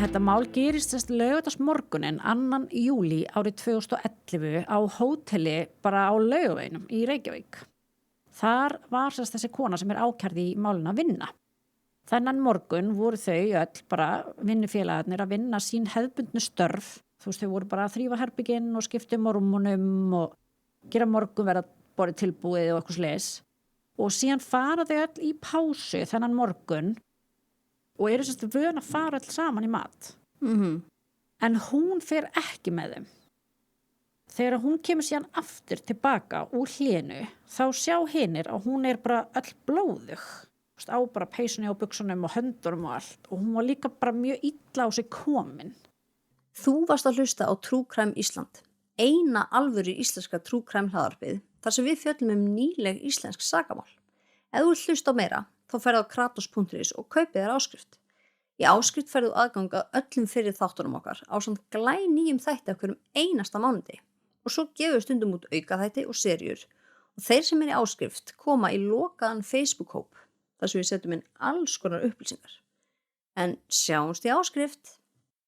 Þetta mál gerist laugardagsmorguninn 2. júlí árið 2011 á hóteli bara á Laugaveginum í Reykjavík. Þar var þessi kona sem ákærð í málinu að vinna. Þennan morgun voru þau öll bara vinnufélagarnir að vinna sín hefðbundnu störf. Þú veist, þau voru bara að þrífa herbygginn og skipta rúmunum og gera morgunverð borðið tilbúið og eitthvað svoleiðis. Og síðan fara þau öll í pásu þennan morgun og eru vön að fara öll saman í mat. En hún fer ekki með þeim. Þegar hún kemur síðan aftur tilbaka úr hlénu, þá sjá hinir að hún bara öll blóðug. Á bara peysunni á buxunum og höndunum og allt. Og hún var líka bara mjög illa á sig komin. Þú varst að hlusta á True Crime Ísland, eina alvöru íslenska True Crime hlaðvarpið, þar sem við fjöllum nýleg íslensk sakamál. Ef þú vilt hlusta á meira, þá ferðu á kratos.is og kaupið þér áskrift. Í áskrift ferðu aðgang að öllum fyrir þáttunum okkar ásamt glænýjum þætti af hverjum einasta mánuði. Og svo gefum við stundum út aukaþætti og seríur. Og þeir sem í áskrift koma í lokaðan Facebook-hóp, þar sem við setjum inn alls konar upplýsingar. En sjáumst í áskrift!